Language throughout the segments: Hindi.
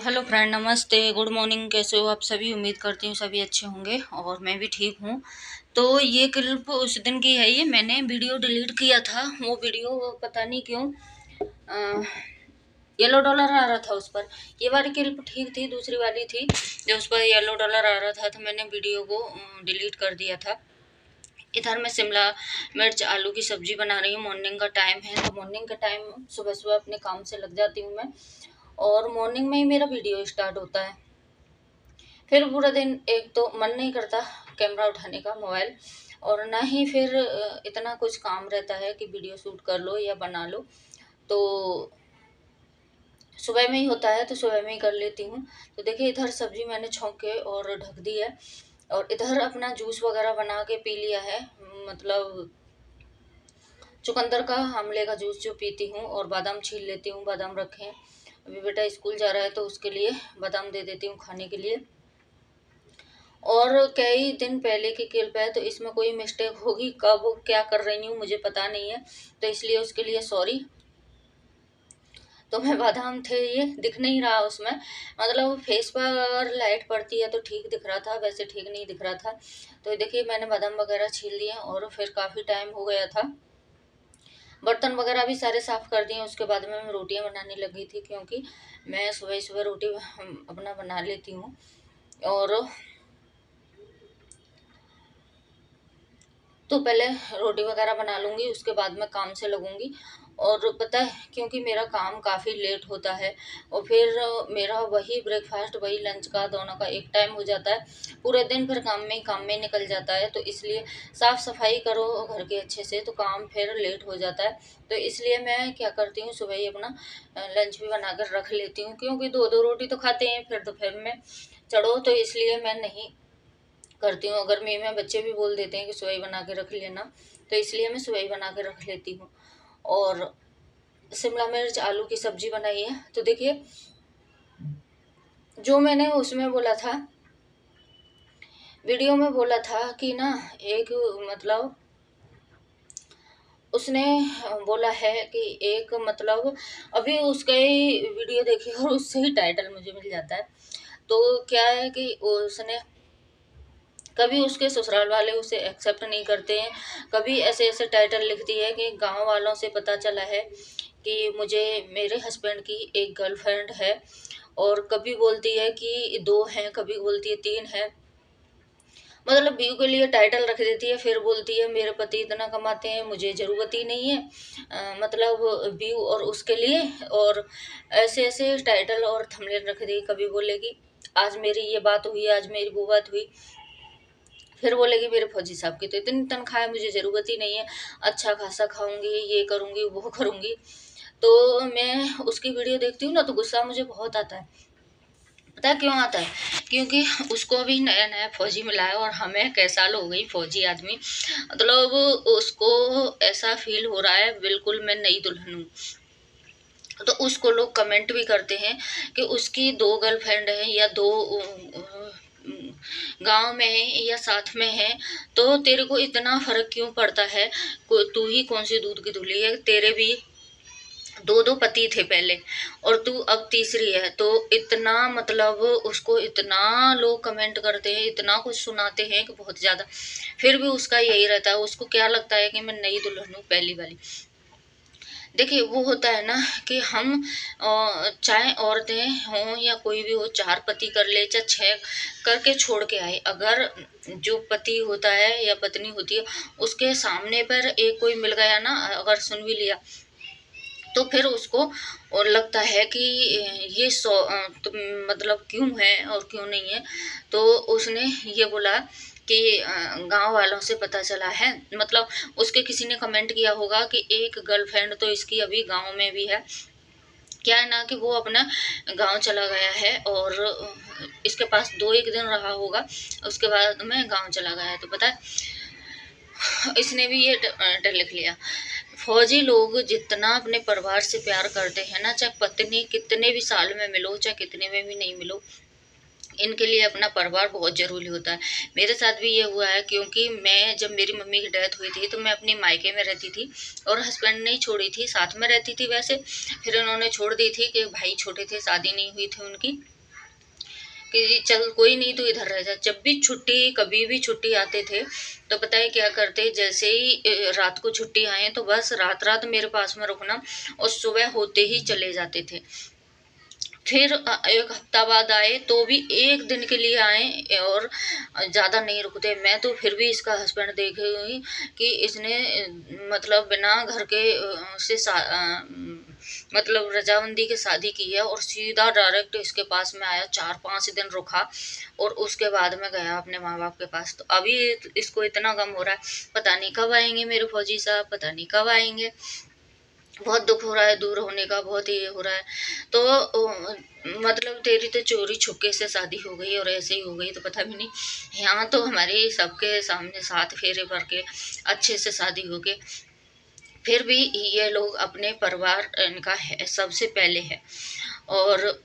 हेलो फ्रेंड, नमस्ते, गुड मॉर्निंग। कैसे हो आप सभी? उम्मीद करती हूँ सभी अच्छे होंगे और मैं भी ठीक हूँ। तो ये क्लिप उस दिन की है। ये मैंने वीडियो डिलीट किया था। वो वीडियो पता नहीं क्यों येलो डॉलर आ रहा था उस पर। ये वाली क्लिप ठीक थी, दूसरी वाली थी जो उस पर येलो डॉलर आ रहा था, तो मैंने वीडियो को डिलीट कर दिया था। इधर मैं शिमला मिर्च आलू की सब्जी बना रही हूँ। मॉर्निंग का टाइम है, तो मॉर्निंग का टाइम सुबह सुबह अपने काम से लग जाती हूँ मैं, और मॉर्निंग में ही मेरा वीडियो स्टार्ट होता है। फिर पूरा दिन एक तो मन नहीं करता कैमरा उठाने का, मोबाइल, और ना ही फिर इतना कुछ काम रहता है कि वीडियो शूट कर लो या बना लो। तो सुबह में ही होता है, तो सुबह में ही कर लेती हूँ। तो देखिए, इधर सब्जी मैंने छौंक के और ढक दी है, और इधर अपना जूस वगैरह बना के पी लिया है। मतलब चुकंदर का, आंवले का जूस जो पीती हूँ, और बादाम छील लेती हूँ। बादाम रखे हैं, अभी बेटा स्कूल जा रहा है तो उसके लिए बादाम दे देती हूँ खाने के लिए। और कई दिन पहले की क्लिप है, तो इसमें कोई मिस्टेक होगी, कब क्या कर रही हूँ मुझे पता नहीं है, तो इसलिए उसके लिए सॉरी। तो मैं बादाम थे, ये दिख नहीं रहा उसमें, मतलब फेस पर लाइट पड़ती है तो ठीक दिख रहा था, वैसे ठीक नहीं दिख रहा था। तो देखिए, मैंने बादाम वगैरह छील लिए और फिर काफ़ी टाइम हो गया था। बर्तन वगैरह भी सारे साफ़ कर दिए। उसके बाद में मैं रोटियां बनाने लगी थी, क्योंकि मैं सुबह सुबह रोटी अपना बना लेती हूँ। और तो पहले रोटी वगैरह बना लूँगी, उसके बाद में काम से लगूँगी। और पता है, क्योंकि मेरा काम काफ़ी लेट होता है, और फिर मेरा वही ब्रेकफास्ट वही लंच का दोनों का एक टाइम हो जाता है। पूरे दिन फिर काम में निकल जाता है, तो इसलिए साफ़ सफाई करो घर के अच्छे से, तो काम फिर लेट हो जाता है। तो इसलिए मैं क्या करती हूँ, सुबह ही अपना लंच भी बना कर रख लेती हूँ, क्योंकि दो दो रोटी तो खाते हैं फिर दोपहर में चढ़ो, तो इसलिए मैं नहीं करती हूँ। अगर मैं बच्चे भी बोल देते हैं कि सुबह ही बना के रख लेना, तो इसलिए मैं सुबह ही बना के रख लेती हूँ। और शिमला मिर्च आलू की सब्जी बनाई है। तो देखिए, जो मैंने उसमें बोला था, वीडियो में बोला था कि ना, एक मतलब उसने बोला है कि एक मतलब, अभी उसका ही वीडियो देखिए और उससे ही टाइटल मुझे मिल जाता है। तो क्या है कि उसने कभी उसके ससुराल वाले उसे एक्सेप्ट नहीं करते हैं, कभी ऐसे ऐसे टाइटल लिखती है कि गांव वालों से पता चला है कि मुझे मेरे हस्बैंड की एक गर्लफ्रेंड है, और कभी बोलती है कि दो हैं, कभी बोलती है तीन है। मतलब व्यू के लिए टाइटल रख देती है, फिर बोलती है मेरे पति इतना कमाते हैं, मुझे ज़रूरत ही नहीं है। मतलब व्यू और उसके लिए, और ऐसे ऐसे टाइटल और थंबनेल रख दी। कभी बोलेगी आज मेरी ये बात हुई, आज मेरी वो बात हुई, फिर बोलेगी मेरे फौजी साहब की तो इतनी तनख्वाह है, मुझे ज़रूरत ही नहीं है, अच्छा खासा खाऊंगी, ये करूंगी वो करूंगी। तो मैं उसकी वीडियो देखती हूँ ना, तो गुस्सा मुझे बहुत आता है। पता है क्यों आता है? क्योंकि उसको अभी नया नया फौजी मिला है, और हमें कई साल हो गई फौजी आदमी, मतलब उसको ऐसा फील हो रहा है बिल्कुल मैं नई दुल्हन हूँ। तो उसको लोग कमेंट भी करते हैं कि उसकी दो गर्लफ्रेंड है, या दो गांव में है या साथ में है, तो तेरे को इतना फर्क क्यों पड़ता है? तू ही कौन सी दूध की धुली है? तेरे भी दो दो पति थे पहले, और तू अब तीसरी है। तो इतना मतलब उसको इतना लोग कमेंट करते हैं, इतना कुछ सुनाते हैं कि बहुत ज़्यादा। फिर भी उसका यही रहता है, उसको क्या लगता है कि मैं नई दुल्हन हूँ पहली वाली। देखिए, वो होता है ना कि हम चाहे औरतें हों या कोई भी हो, चार पति कर ले चाहे छः करके छोड़ के आए, अगर जो पति होता है या पत्नी होती है, उसके सामने पर एक कोई मिल गया ना, अगर सुन भी लिया, तो फिर उसको और लगता है कि ये तो मतलब क्यों है और क्यों नहीं है। तो उसने ये बोला कि गांव वालों से पता चला है, मतलब उसके किसी ने कमेंट किया होगा कि एक गर्लफ्रेंड तो इसकी अभी गांव में भी है। क्या है ना कि वो अपना गांव चला गया है, और इसके पास दो एक दिन रहा होगा, उसके बाद में गांव चला गया है। तो पता है, इसने भी ये लिख लिया। फौजी लोग जितना अपने परिवार से प्यार करते हैं ना, चाहे पत्नी कितने भी साल में मिलो, चाहे कितने में भी नहीं मिलो, इनके लिए अपना परिवार बहुत ज़रूरी होता है। मेरे साथ भी ये हुआ है, क्योंकि मैं जब मेरी मम्मी की डेथ हुई थी तो मैं अपने मायके में रहती थी और हस्बैंड ने ही छोड़ी थी, साथ में रहती थी वैसे, फिर उन्होंने छोड़ दी थी कि भाई छोटे थे, शादी नहीं हुई थी उनकी, कि चल कोई नहीं तो इधर रह जा। जब भी छुट्टी, कभी भी छुट्टी आते थे तो पता है क्या करते, जैसे ही रात को छुट्टी आए तो बस रात रात मेरे पास में रुकना और सुबह होते ही चले जाते थे। फिर एक हफ्ता बाद आए तो भी एक दिन के लिए आए और ज़्यादा नहीं रुकते। मैं तो फिर भी इसका हस्बैंड देखे हुई कि इसने मतलब बिना घर के मतलब रजामंदी के शादी की है और सीधा डायरेक्ट इसके पास में आया, 4-5 दिन रुका और उसके बाद में गया अपने माँ बाप के पास। तो अभी इसको इतना गम हो रहा है, पता नहीं कब आएंगे मेरे फौजी साहब, पता नहीं कब आएंगे। बहुत दुख हो रहा है दूर होने का, बहुत ही ये हो रहा है। तो मतलब तेरी तो चोरी छुपके से शादी हो गई और ऐसे ही हो गई तो पता भी नहीं। यहाँ तो हमारे सबके सामने 7 फेरे भर के अच्छे से शादी हो गई, फिर भी ये लोग अपने परिवार इनका है सबसे पहले है। और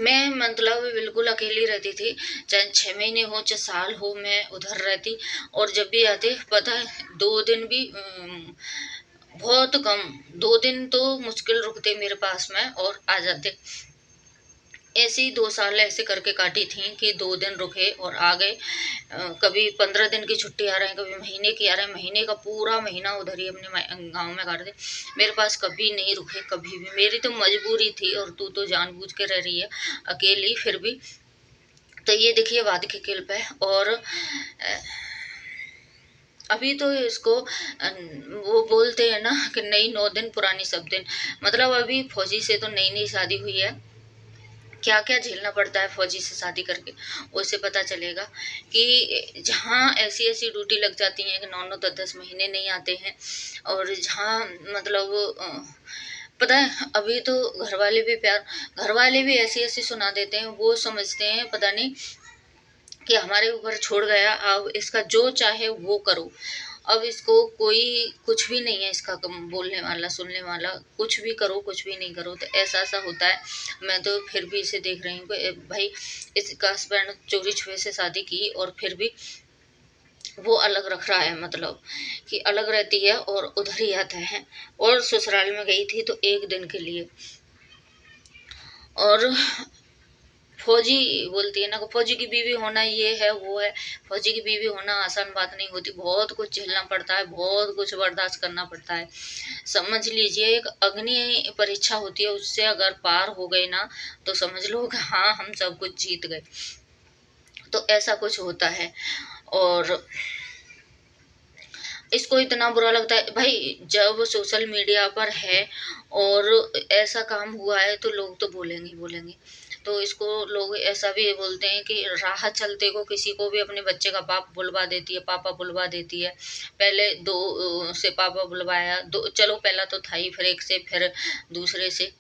मैं मतलब बिल्कुल अकेली रहती थी, चाहे 6 महीने हो चाहे साल हो, मैं उधर रहती। और जब भी आते पता है 2 दिन भी बहुत कम, 2 दिन तो मुश्किल रुकते मेरे पास में और आ जाते। ऐसे ही 2 साल ऐसे करके काटी थी कि 2 दिन रुके और आ गए। कभी 15 दिन की छुट्टी आ रहे हैं, कभी महीने की आ रहे हैं, महीने का पूरा महीना उधर ही अपने गांव में काट दे। मेरे पास कभी नहीं रुके, कभी भी। मेरी तो मजबूरी थी और तू तो जानबूझ के रह रही है अकेली फिर भी। तो ये देखिए वाद की किल्प है। और अभी तो इसको वो बोलते हैं ना कि नई 9 दिन पुरानी सब दिन, मतलब अभी फौजी से तो नई नई शादी हुई है, क्या क्या झेलना पड़ता है फौजी से शादी करके उससे पता चलेगा कि जहाँ ऐसी ऐसी ड्यूटी लग जाती है कि 9-9 10-10 महीने नहीं आते हैं। और जहाँ मतलब पता है अभी तो घर वाले भी ऐसी ऐसी सुना देते हैं, वो समझते हैं पता नहीं कि हमारे ऊपर छोड़ गया, अब इसका जो चाहे वो करो। अब इसको कोई कुछ भी नहीं है, इसका बोलने वाला सुनने वाला, कुछ भी करो कुछ भी नहीं करो। तो ऐसा ऐसा होता है। मैं तो फिर भी इसे देख रही हूँ कि भाई इसका हस्बैंड चोरी छुपे से शादी की और फिर भी वो अलग रख रहा है, मतलब कि अलग रहती है और उधर ही आता है। और ससुराल में गई थी तो एक दिन के लिए। और फौजी बोलती है ना, फौजी की बीवी होना ये है वो है। फौजी की बीवी होना आसान बात नहीं होती, बहुत कुछ झेलना पड़ता है, बहुत कुछ बर्दाश्त करना पड़ता है। समझ लीजिए एक अग्नि परीक्षा होती है, उससे अगर पार हो गए ना तो समझ लो कि हाँ हम सब कुछ जीत गए। तो ऐसा कुछ होता है। और इसको इतना बुरा लगता है भाई, जब सोशल मीडिया पर है और ऐसा काम हुआ है तो लोग तो बोलेंगे बोलेंगे। तो इसको लोग ऐसा भी बोलते हैं कि राह चलते को किसी को भी अपने बच्चे का बाप बुलवा देती है, पापा बुलवा देती है। पहले 2 से पापा बुलवाया, दो चलो पहला तो था ही, फिर एक से, फिर दूसरे से।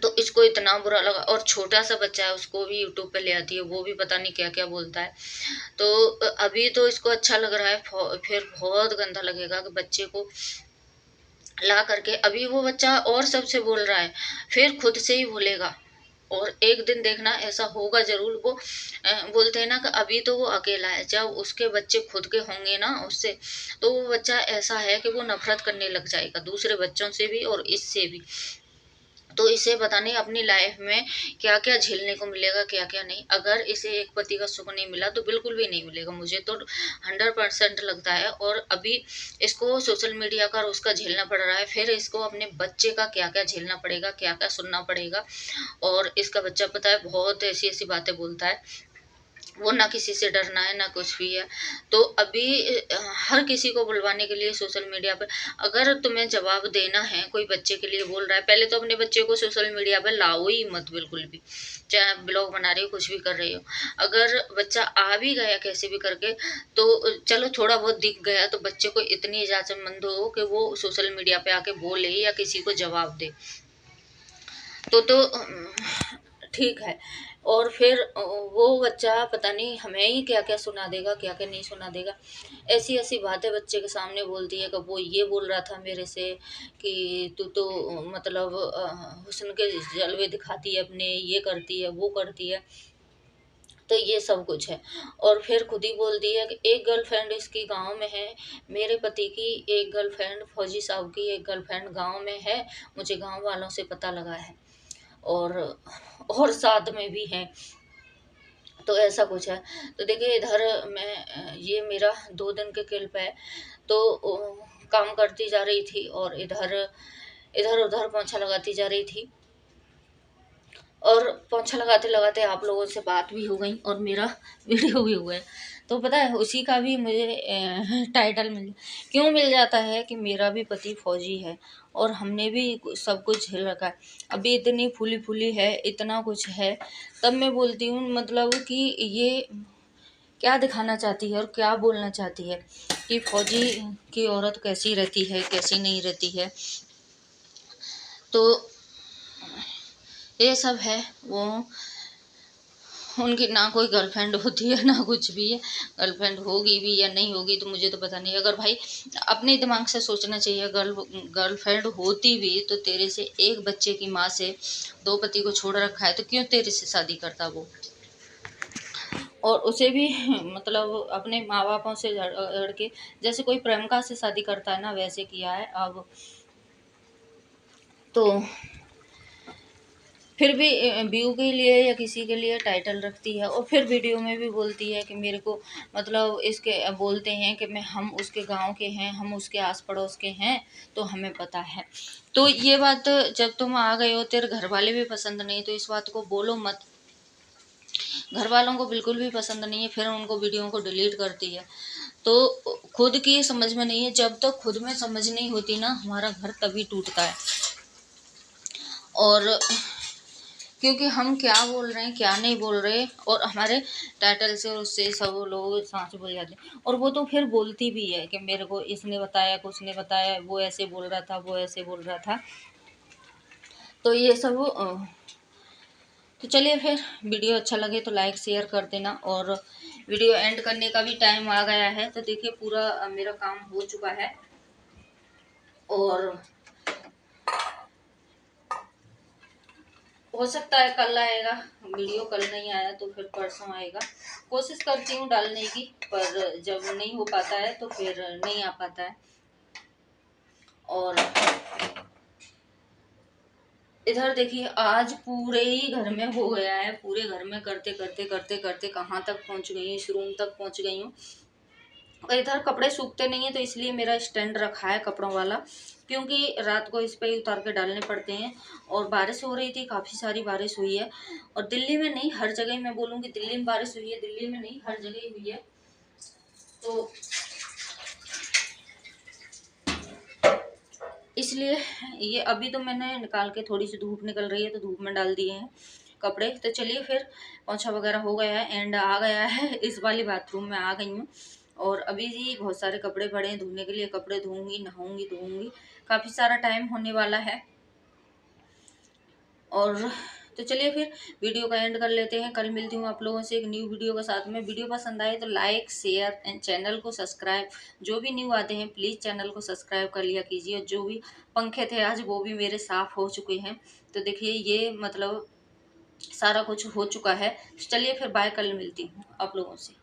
तो इसको इतना बुरा लगा। और छोटा सा बच्चा है उसको भी यूट्यूब पे ले आती है, वो भी पता नहीं क्या क्या बोलता है। तो अभी तो इसको अच्छा लग रहा है, फिर बहुत गंदा लगेगा कि बच्चे को ला करके अभी वो बच्चा और सबसे बोल रहा है, फिर खुद से ही बोलेगा। और एक दिन देखना ऐसा होगा जरूर। वो बोलते हैं ना कि अभी तो वो अकेला है, जब उसके बच्चे खुद के होंगे ना उससे, तो वो बच्चा ऐसा है कि वो नफरत करने लग जाएगा दूसरे बच्चों से भी और इससे भी। तो इसे पता नहीं अपनी लाइफ में क्या क्या झेलने को मिलेगा, क्या क्या नहीं। अगर इसे एक पति का सुख नहीं मिला तो बिल्कुल भी नहीं मिलेगा, मुझे तो 100% लगता है। और अभी इसको सोशल मीडिया का और उसका झेलना पड़ रहा है, फिर इसको अपने बच्चे का क्या क्या झेलना पड़ेगा, क्या क्या सुनना पड़ेगा। और इसका बच्चा पता है बहुत ऐसी ऐसी बातें बोलता है, वो ना किसी से डरना है ना कुछ भी है। तो अभी हर किसी को बुलवाने के लिए सोशल मीडिया पर, अगर तुम्हें जवाब देना है, कोई बच्चे के लिए बोल रहा है, पहले तो अपने बच्चे को सोशल मीडिया पर लाओ ही मत बिल्कुल भी, चाहे ब्लॉग बना रही हो कुछ भी कर रही हो। अगर बच्चा आ भी गया कैसे भी करके तो चलो थोड़ा बहुत दिख गया तो बच्चे को इतनी इजाजतमंद हो कि वो सोशल मीडिया पे आके बोले या किसी को जवाब दे। तो ठीक है। और फिर वो बच्चा पता नहीं हमें ही क्या क्या सुना देगा, क्या क्या नहीं सुना देगा। ऐसी ऐसी बातें बच्चे के सामने बोलती है कि वो ये बोल रहा था मेरे से कि तू तो मतलब हुस्न के जलवे दिखाती है अपने, ये करती है वो करती है। तो ये सब कुछ है। और फिर खुद ही बोलती है कि एक गर्लफ्रेंड इसकी गांव में है, मेरे पति की एक गर्लफ्रेंड, फौजी साहब की एक गर्लफ्रेंड गांव में है, मुझे गांव वालों से पता लगा है। और साथ में भी हैं। तो ऐसा कुछ है। तो देखिए इधर मैं ये मेरा 2 दिन के क्लिप है। तो काम करती जा रही थी और इधर इधर उधर पोंछा लगाती जा रही थी। और पोंछा लगाते लगाते आप लोगों से बात भी हो गई और मेरा वीडियो भी हुआ है। तो पता है उसी का भी मुझे टाइटल क्यों मिल जाता है कि मेरा भी पति फौजी है और हमने भी सब कुछ झेल रखा है। अभी इतनी फूली फूली है, इतना कुछ है, तब मैं बोलती हूँ मतलब कि ये क्या दिखाना चाहती है और क्या बोलना चाहती है कि फौजी की औरत कैसी रहती है, कैसी नहीं रहती है। तो ये सब है। वो उनकी ना कोई गर्लफ्रेंड होती है ना कुछ भी है। गर्लफ्रेंड होगी भी या नहीं होगी तो मुझे तो पता नहीं। अगर भाई अपने दिमाग से सोचना चाहिए, गर्लफ्रेंड होती भी तो तेरे से एक बच्चे की माँ से 2 पति को छोड़ रखा है तो क्यों तेरे से शादी करता वो। और उसे भी मतलब अपने माँ बापों से लड़ के जैसे कोई प्रेमिका से शादी करता है ना, वैसे किया है। अब तो फिर भी व्यू के लिए या किसी के लिए टाइटल रखती है और फिर वीडियो में भी बोलती है कि मेरे को मतलब इसके बोलते हैं कि हम उसके गांव के हैं, हम उसके आस पड़ोस के हैं, तो हमें पता है। तो ये बात जब तुम आ गए हो, तेरे घर वाले भी पसंद नहीं, तो इस बात को बोलो मत। घर वालों को बिल्कुल भी पसंद नहीं है, फिर उनको वीडियो को डिलीट करती है। तो खुद की समझ में नहीं है, जब तक खुद में समझ नहीं होती ना, हमारा घर तभी टूटता है। और क्योंकि हम क्या बोल रहे हैं क्या नहीं बोल रहे, और हमारे टाइटल से उससे सब लोग सांस बोल जाते हैं। और वो तो फिर बोलती भी है कि मेरे को इसने बताया, कुछ ने बताया, वो ऐसे बोल रहा था, वो ऐसे बोल रहा था। तो ये सब तो चलिए फिर, वीडियो अच्छा लगे तो लाइक शेयर कर देना। और वीडियो एंड करने का भी टाइम आ गया है। तो देखिए पूरा मेरा काम हो चुका है और हो सकता है कल आएगा वीडियो, कल नहीं आया तो फिर परसों आएगा। कोशिश करती हूँ डालने की, पर जब नहीं हो पाता है तो फिर नहीं आ पाता है। और इधर देखिए आज पूरे ही घर में हो गया है, पूरे घर में करते करते करते करते कहाँ तक पहुँच गई हूँ, इस रूम तक पहुँच गई हूँ। और इधर कपड़े सूखते नहीं है तो इसलिए मेरा स्टैंड रखा है कपड़ों वाला, क्योंकि रात को इस पे ही उतार के डालने पड़ते हैं। और बारिश हो रही थी, काफ़ी सारी बारिश हुई है। और दिल्ली में नहीं, हर जगह मैं बोलूँगी दिल्ली में बारिश हुई है, दिल्ली में नहीं हर जगह हुई है। तो इसलिए ये अभी तो मैंने निकाल के, थोड़ी सी धूप निकल रही है तो धूप में डाल दिए हैं कपड़े। तो चलिए फिर, पोंछा वगैरह हो गया है, एंड आ गया है, इस वाली बाथरूम में आ गई हूँ। और अभी भी बहुत सारे कपड़े पड़े हैं धोने के लिए, कपड़े धोऊंगी, नहाऊंगी, धोऊंगी, काफ़ी सारा टाइम होने वाला है। और तो चलिए फिर वीडियो का एंड कर लेते हैं। कल मिलती हूँ आप लोगों से एक न्यू वीडियो के साथ में। वीडियो पसंद आए तो लाइक शेयर एंड चैनल को सब्सक्राइब, जो भी न्यू आते हैं प्लीज़ चैनल को सब्सक्राइब कर लिया कीजिए। जो भी पंखे थे आज वो भी मेरे साफ़ हो चुके हैं। तो देखिए ये मतलब सारा कुछ हो चुका है। चलिए फिर बाय, कल मिलती हूँ आप लोगों से।